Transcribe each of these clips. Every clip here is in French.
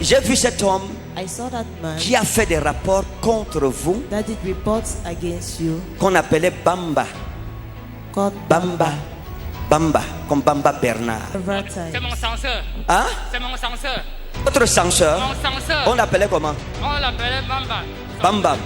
j'ai vu cet homme I saw that man qui a fait des rapports contre vous that did reports against you qu'on appelait Bamba. called Bamba. Bamba, comme Bamba Bernard. several times. C'est mon censeur. Hein? C'est mon censeur. Votre censeur, Mon censeur. on l'appelait comment? On l'appelait Bamba. Bamba.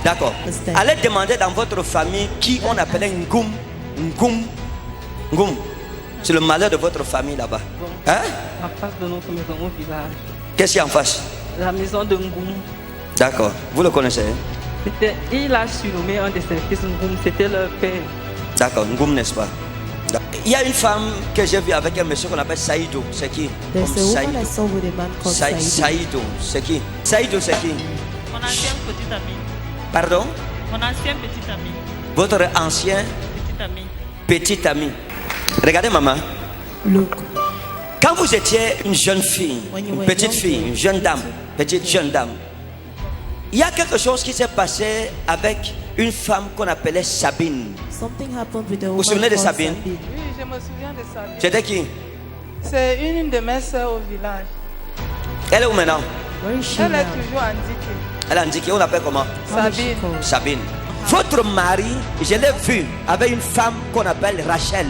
D'accord. Understand. Allez demander dans votre famille qui on appelait Ngoum. Ngoum. Ngoum. C'est le malheur de votre famille là-bas. Hein? En face de notre maison au village. Qu'est-ce qu'il y a en face? La maison de Ngoum. D'accord. Vous le connaissez? Hein? Il a surnommé un de ses fils Ngoum, c'était leur père. D'accord. Ngoum, n'est-ce pas? Il y a une femme que j'ai vue avec un monsieur qu'on appelle Saïdou. C'est qui? There's Comme a woman Saïdou. I saw with a man called Saïd. Saïdou. C'est qui? Saïdou, c'est qui? Mon ancien petit ami. Pardon? Mon ancien petit ami. Votre ancien Petit ami. petit ami. Regardez maman. Look, Quand vous étiez une jeune fille, When you une were petite young, fille, une jeune dame, petite jeune dame, il y a quelque chose qui s'est passé avec une femme qu'on appelait Sabine. something happened with a Vous woman vous souvenez de called Sabine? Oui, je me souviens de ça. C'était qui? C'est une de mes soeurs au village. Elle est où maintenant? Where is she Elle now? est toujours indiquée. Elle a indiqué, on l'appelle comment? How is she Sabine. called? Sabine. Votre mari, je l'ai vu avec une femme qu'on appelle Rachel.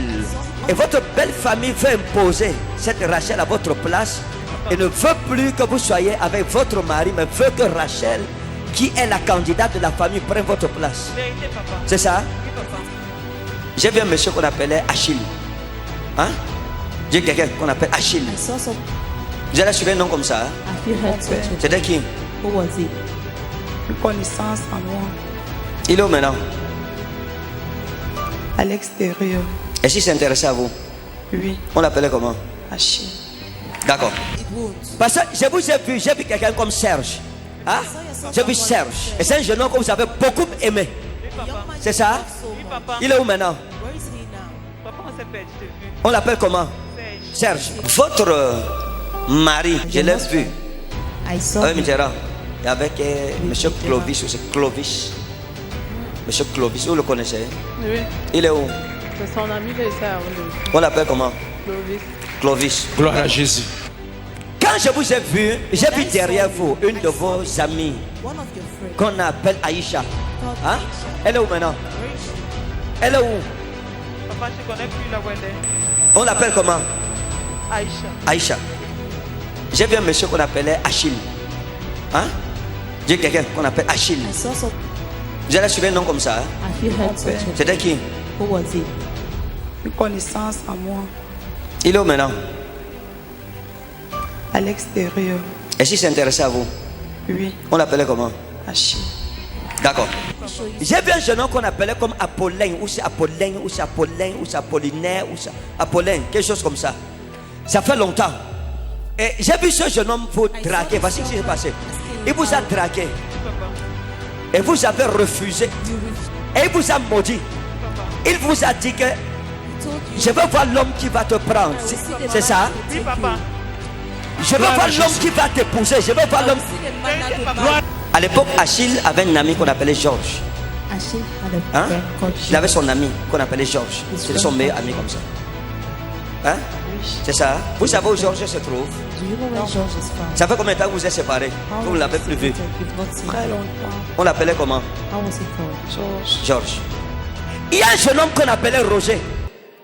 Et votre belle famille veut imposer cette Rachel à votre place et ne veut plus que vous soyez avec votre mari, mais veut que Rachel, qui est la candidate de la famille, prenne votre place. Vérité, papa. C'est ça? Oui, papa. J'ai vu un monsieur qu'on appelait Achille. Hein? J'ai quelqu'un qu'on appelle Achille. I saw some. Vous allez suivre un nom comme ça. Hein? Have you heard such a C'était qui? Who was it? Une connaissance en moi. Il est où maintenant? À l'extérieur. Et si c'est intéressé à vous? Oui, On l'appelait comment? Achille. D'accord. It won't. Parce que je vous ai vu quelqu'un comme Serge. Hein? J'ai vu Serge. Et c'est un jeune homme que vous avez beaucoup aimé. C'est ça? Oui, papa. Il est où maintenant? Where is he now? Papa, on s'est perdu de vue. On l'appelle comment? Serge. Votre mari, je l'ai vu. I saw Avec him. Mitterrand. Et avec monsieur Clovis, ou c'est Clovis. Monsieur Clovis, vous le connaissez? Oui, Il est où? c'est son ami de ça. On l'appelle comment? Clovis. Clovis. Gloire à Jésus. Quand je vous ai vu derrière vous une de vos amies One of your friends qu'on appelle Aïcha. called Hein? Aisha. Elle est où maintenant? Where is she? Elle est où? Papa, je connais plus la Wende. On l'appelle comment? Aïcha. Aïcha. J'ai vu un monsieur qu'on appelait Achille. Hein? J'ai quelqu'un qu'on appelle Achille. I saw some. Vous allez suivre un nom comme ça. Hein? Have you heard such a C'était qui? Who was it? Une connaissance en moi. Il est où maintenant? À l'extérieur. Et si c'est intéressé à vous? Oui, On l'appelait comment? Achille. D'accord. J'ai vu un jeune homme qu'on appelait comme Apollin, ou c'est Apollin, ou c'est Apollin, ou c'est Apollinaire, ou c'est Apollin, quelque chose comme ça. Ça fait longtemps. Et j'ai vu ce jeune homme vous draguer. Voici ce qui s'est passé. Il vous a dragué. Et vous avez refusé. Et il vous a maudit. Il vous a dit que je veux voir l'homme qui va te prendre. C'est ça? Oui, papa. Je veux voir l'homme qui va t'épouser. Je veux voir l'homme. À l'époque, Achille avait un ami qu'on appelait Georges. Achille had a Hein? friend called Il avait George. son ami qu'on appelait Georges. C'était son meilleur ami comme ça. Hein? C'est ça? Vous savez où Georges se trouve? Do you know where George is from? Ça fait combien de temps que vous êtes séparés? How Vous ne l'avez long plus is vu. it that you've not seen Très him? longtemps. On l'appelait comment? How was he called? Georges. Il y a un jeune homme qu'on appelait Roger.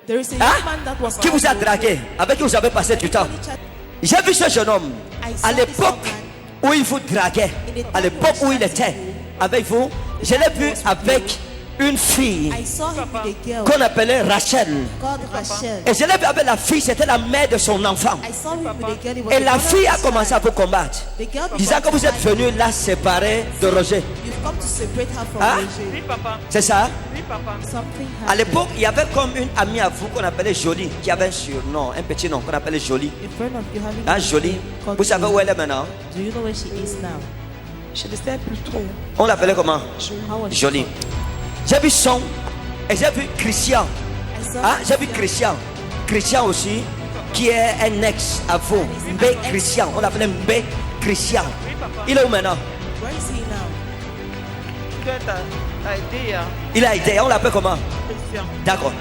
There is a Hein? young man that was Qui vous a called dragué, avec qui vous avez passé du temps. J'ai vu ce jeune homme à l'époque où il vous draguait, à l'époque où il était avec vous. Je l'ai vu avec une fille I saw him with a girl qu'on appelait Rachel. called Rachel. Et je l'ai vu avec la fille, c'était la mère de son enfant. I saw him with a girl. He was Et the la mother fille of a his commencé child. à vous combattre, The girl disant que began vous to êtes fight. venu la séparer de Roger. You've come to separate her from Hein? Roger. Oui, papa. C'est ça? Oui, papa. Something À happened. l'époque, il y avait comme une amie à vous qu'on appelait Jolie, qui avait un surnom, un petit nom qu'on appelait Jolie. A friend of you having Hein, a Jolie? name called Vous savez Jolie. où elle est maintenant? Do you know where she is now? Je ne sais plus trop. On l'appelait comment? How was she Jolie. called? J'ai vu son et j'ai vu Christian. I saw Hein? J'ai vu Christian. Christian. Christian aussi, qui est un ex à vous. Mbé Christian. On l'appelait Mbé Christian. Il est où maintenant? Where is he now? Tu dois être à aider à Il a été. On l'appelle comment? Christian. D'accord.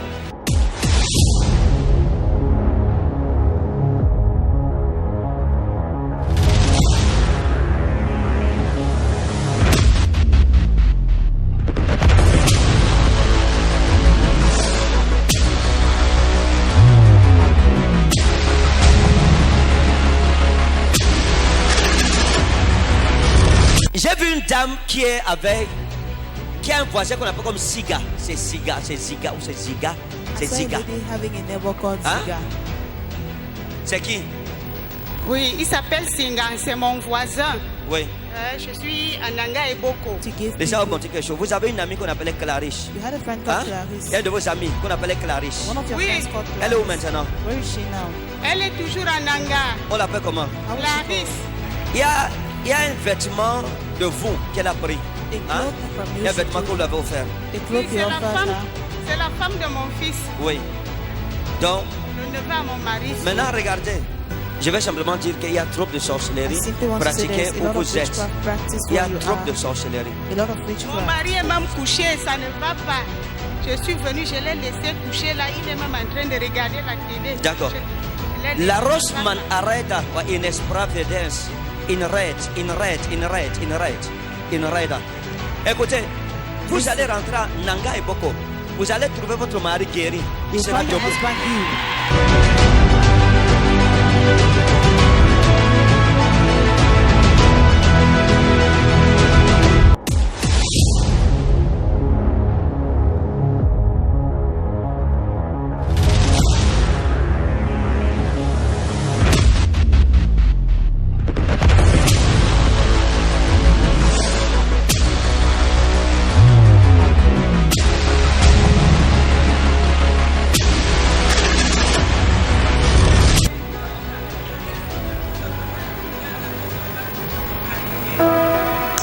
dame qui est avec, qui a un voisin qu'on appelle comme Ziga. C'est Ziga, c'est Ziga ou c'est Ziga? C'est I saw a Ziga. lady having a neighbor called Hein? Ziga. C'est qui? Oui, il s'appelle Singan, c'est mon voisin. Oui. Je suis à Nanga et Boko. To give Déjà, vous people. montrer quelque chose. Vous avez une amie qu'on appelait Clarice. You had a friend Hein? called Clarice. Il y a un de vos amis qu'on appelait Clarice. One of your Oui. friends called Clarice. Elle est où maintenant? Where is she now? Elle est toujours à Nanga. On l'appelle comment? How is she Clarisse. Il y a un vêtement de vous qu'elle a pris. called? A Hein? cloth from Il you. y a un she vêtement took. que vous l'avez offert. The Oui, cloth you offered her. c'est la femme de mon fils, Oui. Donc, le neveu à mon mari. maintenant, regardez. Je vais simplement dire qu'il y a trop de I sorcellerie simply want to say pratiquée there's a où lot of vous êtes. witchcraft practice Il y a where you trop are. de sorcellerie. A lot of Mon witchcraft. mari est même couché, ça ne va pas. Je suis venue, je l'ai laissé coucher là, il est même en train de regarder la télé. D'accord. Je l'ai laissé La coucher. Rosman arrêta wa inespravedence in red. Écoutez, vous allez rentrer à Nanga et Boko. Vous allez trouver votre mari guéri. Il You sera find your debout. husband healed.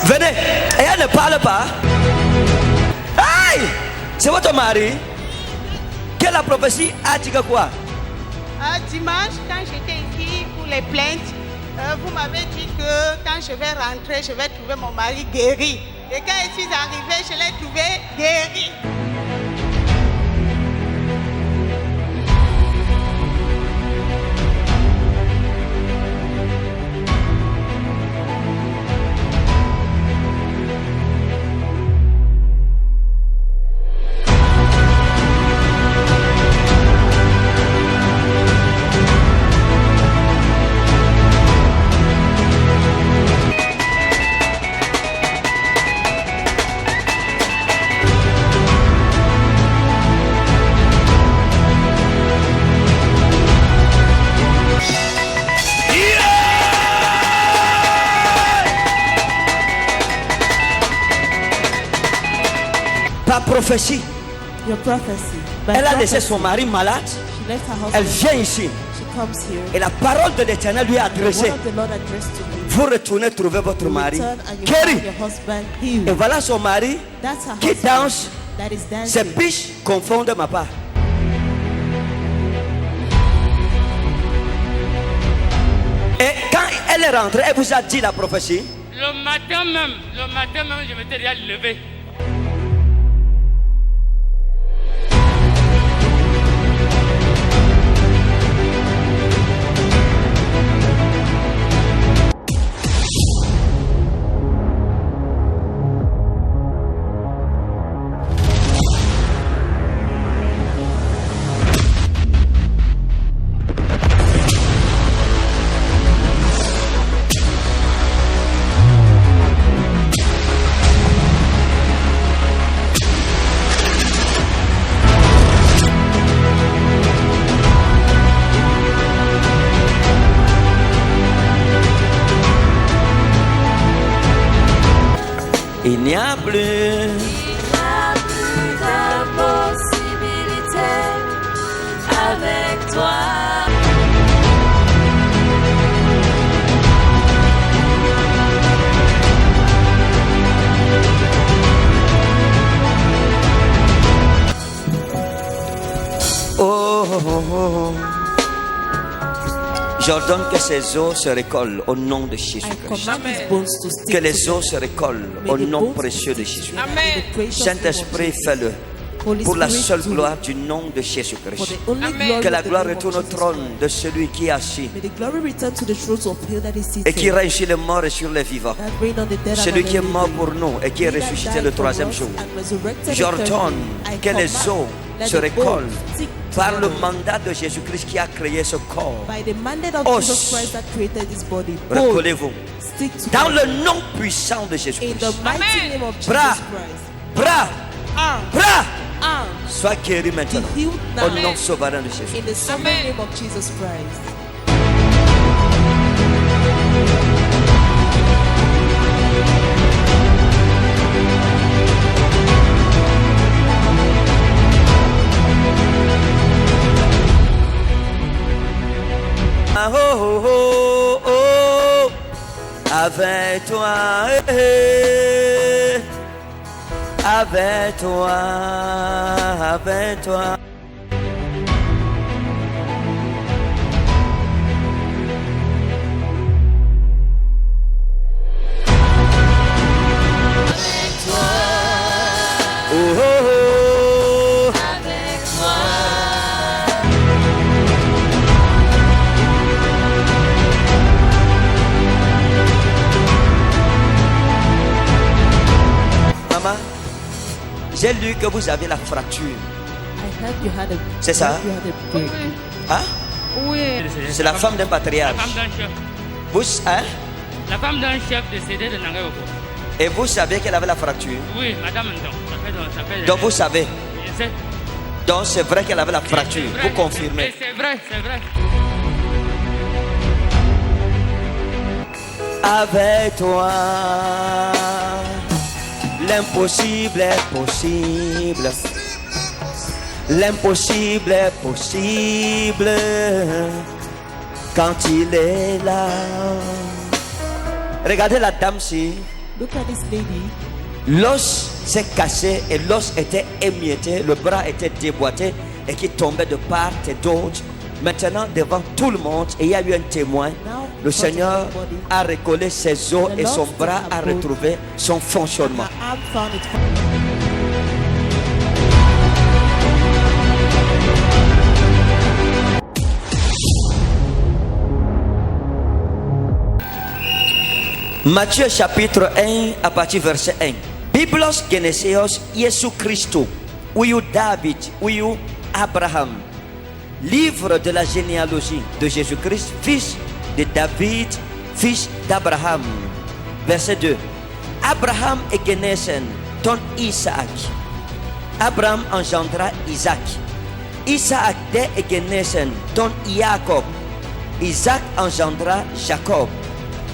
Venez. Et elle ne parle pas. Aïe! C'est votre mari. Quelle la prophétie a dit que quoi? Dimanche, quand j'étais ici pour les plaintes, vous m'avez dit que quand je vais rentrer, je vais trouver mon mari guéri. Et quand je suis arrivée, je l'ai trouvé guéri. Par prophétie, Your prophecy. By elle a laissé prophecy, son mari malade. She left her husband. Elle vient ici. She comes here. Et la parole de l'Éternel lui a One adressé. of the Lord addressed to me. Vous retournez trouver votre You mari return and you guéri. find your husband Et healed. voilà son mari That's her qui husband danse. that is Ses dancing. biches confondent ma part. Et quand elle est rentrée, elle vous a dit la prophétie. Le matin même, je m'étais déjà levé. Il n'y a plus. Possibilité avec toi. Oh, oh, oh, oh. J'ordonne que ces eaux se récollent au nom de I Jésus-Christ. command these bones to stick Que les together. eaux se récollent May au the nom bones précieux de stick Jésus. together Amen. in the precious Saint-Esprit, name of Jesus. fais-le Holy pour la Spirit, seule do it. gloire du nom de For Jésus-Christ. the only Amen. glory Que la of the gloire name of retourne au Jesus trône Christ. de celui qui est assis May the glory return to the thrones of him that is et qui seated. règne sur les morts et sur les vivants. That reign on the dead and Celui on the qui est mort living. pour nous et qui est He that ressuscité died le for troisième us jour. and resurrected the third J'ordonne day. I que les command eaux that se the récollent bones stick to Par le heaven. mandat de Jésus-Christ qui a créé ce corps. By the mandate of Os. Jesus Christ that created this body. Both Recollez-vous. stick Dans together. le nom puissant de In Jésus-Christ. the mighty Amen. name of Jesus Bras. Christ. Bras, Arm. bras, Arm. sois guéri maintenant. Be healed now. Au nom souverain de Jésus. In the sovereign Amen. name of Jesus Christ. Ah, oh, oh, oh, oh. Avec toi, avec toi, avec toi. Oh, oh, oh. Avec toi, Maman, j'ai lu que vous avez la fracture. I heard you had a. C'est ça? I heard you had a break. Hein? Oui. C'est la femme d'un La patriarche. femme d'un chef. Vous, hein? La femme d'un chef décédé de Nangaoko. Et vous savez qu'elle avait la fracture. Oui, madame Ndong. Ça fait Donc vous savez. Je sais. Donc c'est vrai qu'elle avait la fracture. C'est vrai, Vous confirmez. C'est vrai, c'est vrai. Avec toi, l'impossible est possible. L'impossible est possible quand il est là. Regardez la dame-ci. Look at this lady. L'os s'est cassé et l'os était émietté, le bras était déboîté et qui tombait de part et d'autre. Maintenant, devant tout le monde, et il y a eu un témoin, le Seigneur a recollé ses os et son bras a retrouvé son fonctionnement. Her arm found it. Matthieu chapitre 1 à partir verset 1. Biblos Geneseos Jesu Christo, uyu David, uyu Abraham. Livre de la généalogie de Jésus-Christ, fils de David, fils d'Abraham. Verset 2. Abraham est genesen ton Isaac. Abraham engendra Isaac. Isaac est genesen ton Jacob. Isaac engendra Jacob.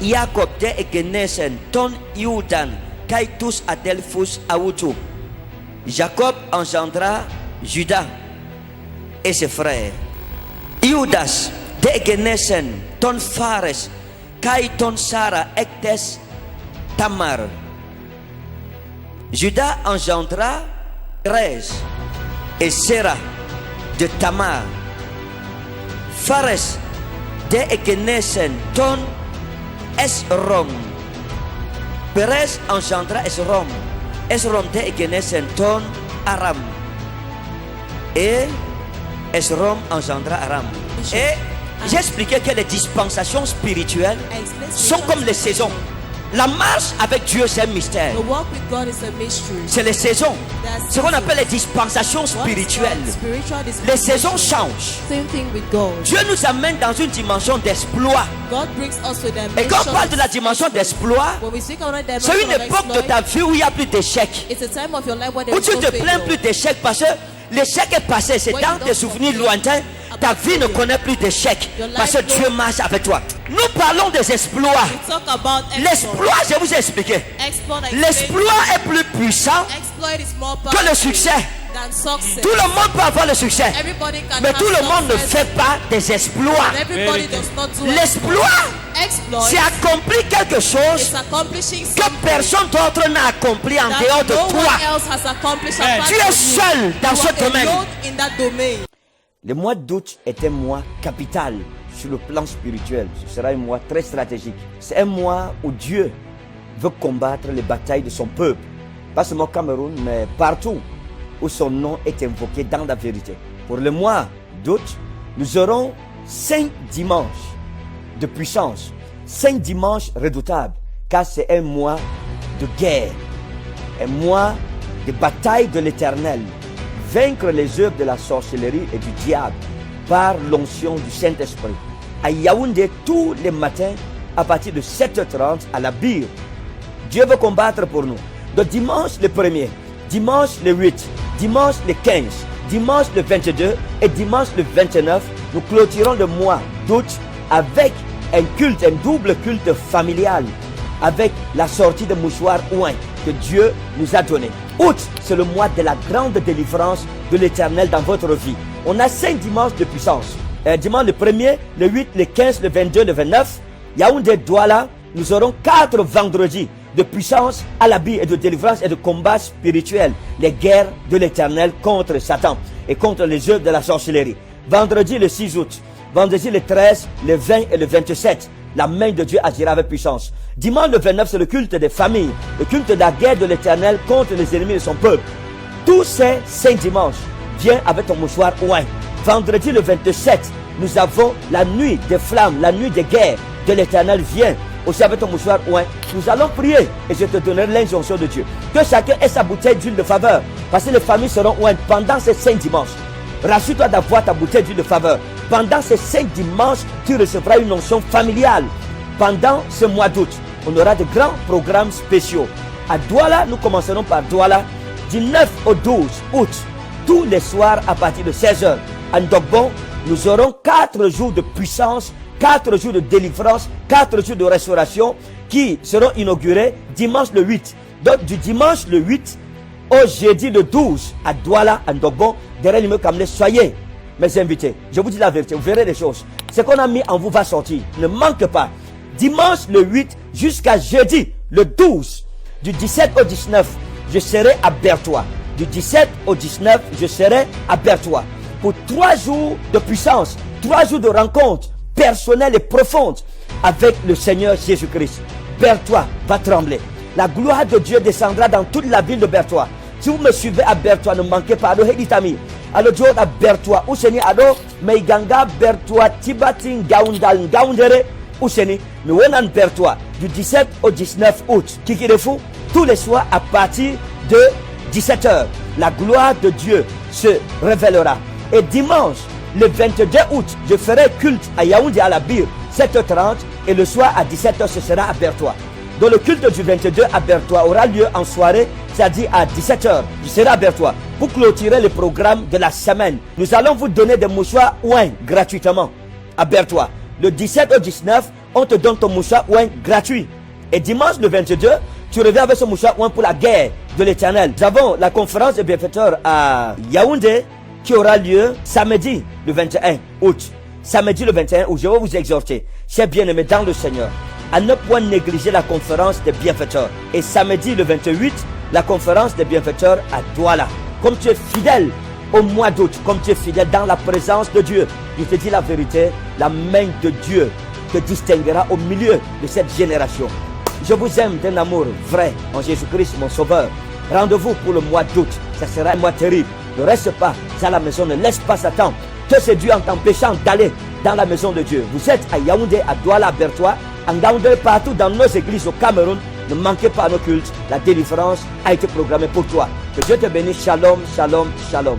Jacob est genesen ton Judan. Kaitus Adelphus Autu. Jacob engendra Judas et ses frères. Judas de genesen ton Phares. Kai ton Sarah ectes Tamar. Judas engendra Thérèse et Sarah de Tamar. Phares de genesen ton Esrom. Pérez engendra Esrom. Esrom de genesen ton Aram. Et Esrom engendra Aram. Et j'ai expliqué que les dispensations spirituelles sont comme les saisons. La marche avec Dieu, c'est un mystère. The walk with God is a mystery. C'est les saisons. Ce qu'on appelle les dispensations spirituelles. Spiritual Les saisons dispensation. changent. Same thing with God. Dieu nous amène dans une dimension d'exploit. God brings us to the Et quand on parle de la dimension d'exploit, when we speak about that c'est une dimension of époque de exploit, ta vie où il n'y a plus d'échecs. it's a time of your life where there Où is tu no te plains failure. plus d'échecs parce que l'échec est passé. C'est dans tes souvenirs lointains. Ta vie ne connaît plus d'échecs parce que Dieu marche avec toi. Nous parlons des exploits. We talk about L'exploit, je vous ai expliqué. Exploit, L'exploit est plus puissant exploit is more que le powerful succès. than success. Tout le monde peut avoir le succès. Everybody can Mais have tout le monde ne success, fait pas des exploits. but everybody does not do L'exploit, exploit. c'est accomplir quelque chose It's accomplishing que something personne d'autre n'a accompli en that dehors de no toi. one else has accomplished apart Tu from es you. seul dans You ce are domaine. alone in that domain. Le mois d'août est un mois capital sur le plan spirituel. Ce sera un mois très stratégique. C'est un mois où Dieu veut combattre les batailles de son peuple. Pas seulement au Cameroun, mais partout où son nom est invoqué dans la vérité. Pour le mois d'août, nous aurons 5 dimanches de puissance. 5 dimanches redoutables. Car c'est un mois de guerre. Un mois de bataille de l'éternel. vaincre les œuvres de la sorcellerie et du diable par l'onction du Saint-Esprit. À Yaoundé, tous les matins, à partir de 7h30, à la Bire. Dieu veut combattre pour nous. Donc dimanche le 1er, dimanche le 8, dimanche le 15, dimanche le 22 et dimanche le 29, nous clôturons le mois d'août avec un culte, un double culte familial, avec la sortie de mouchoirs ouin que Dieu nous a donné. Août, c'est le mois de la grande délivrance de l'Éternel dans votre vie. On a 5 dimanches de puissance. Dimanche le 1er, le 8, le 15, le 22, le 29. Yaoundé, Douala, nous aurons 4 vendredis de puissance à l'habit et de délivrance et de combat spirituel. Les guerres de l'Éternel contre Satan et contre les œuvres de la sorcellerie. Vendredi le 6 août, vendredi le 13, le 20 et le 27. La main de Dieu agira avec puissance. Dimanche le 29, c'est le culte des familles, le culte de la guerre de l'Éternel contre les ennemis de son peuple. Tous ces 5 dimanches, viens avec ton mouchoir ouin. Vendredi le 27, nous avons la nuit des flammes, la nuit des guerres de l'Éternel. Viens aussi avec ton mouchoir ouin. Nous allons prier et je te donnerai l'injonction de Dieu. Que chacun ait sa bouteille d'huile de faveur, parce que les familles seront ouin pendant ces 5 dimanches. Rassure-toi d'avoir ta bouteille d'huile de faveur. Pendant ces 5 dimanches, tu recevras une onction familiale. Pendant ce mois d'août, on aura de grands programmes spéciaux. À Douala, nous commencerons par Douala, du 9 au 12 août, tous les soirs à partir de 16h. À Ndogbon, nous aurons 4 jours de puissance, 4 jours de délivrance, 4 jours de restauration qui seront inaugurés dimanche le 8. Donc du dimanche le 8 au jeudi le 12 à Douala, à Ndogbon, derrière l'immeuble Kamle, soyez mes invités. Je vous dis la vérité, vous verrez les choses. Ce qu'on a mis en vous va sortir. Ne manque pas. Dimanche le 8 jusqu'à jeudi le 12. Du 17 au 19, je serai à Berthois. Du 17 au 19, je serai à Berthois. Pour 3 jours de puissance, 3 jours de rencontres personnelles et profondes avec le Seigneur Jésus-Christ. Berthois va trembler. La gloire de Dieu descendra dans toute la ville de Berthois. Si vous me suivez à Berthois, ne manquez pas. Alors, Heditami, alors Dieu à Berthois, Ouseni, alors, Meiganga, Berthois, Tibatin, Gaoundal, Gaoundere, Ouseni, nous venons Berthois, du 17 au 19 août. Kikirefou, tous les soirs à partir de 17h. La gloire de Dieu se révélera. Et dimanche, le 22 août, je ferai culte à Yaoundé à la Bire, 7h30, et le soir à 17h, ce sera à Berthois. Donc le culte du 22 à Berthois aura lieu en soirée, c'est-à-dire à 17h. Je serai à Berthois. Pour clôturer le programme de la semaine, nous allons vous donner des mouchoirs ouin gratuitement à Berthois. Le 17 au 19, on te donne ton mouchoir ouin gratuit. Et dimanche le 22, tu reviens avec ce mouchoir ouin pour la guerre de l'Éternel. Nous avons la conférence des bienfaiteurs à Yaoundé qui aura lieu samedi le 21 août. Samedi le 21 août, je vais vous exhorter, chers bien-aimés dans le Seigneur, à ne point négliger la conférence des bienfaiteurs. Et samedi le 28, la conférence des bienfaiteurs à Douala. Comme tu es fidèle au mois d'août, comme tu es fidèle dans la présence de Dieu, je te dis la vérité, la main de Dieu te distinguera au milieu de cette génération. Je vous aime d'un amour vrai en Jésus-Christ, mon Sauveur. Rendez-vous pour le mois d'août, ça sera un mois terrible. Ne reste pas à la maison, ne laisse pas Satan te séduire en t'empêchant d'aller dans la maison de Dieu. Vous êtes à Yaoundé, à Douala, à Berthois, en Gaoundé, partout dans nos églises au Cameroun. Ne manquez pas nos cultes. La délivrance a été programmée pour toi. Que Dieu te bénisse. Shalom, shalom, shalom.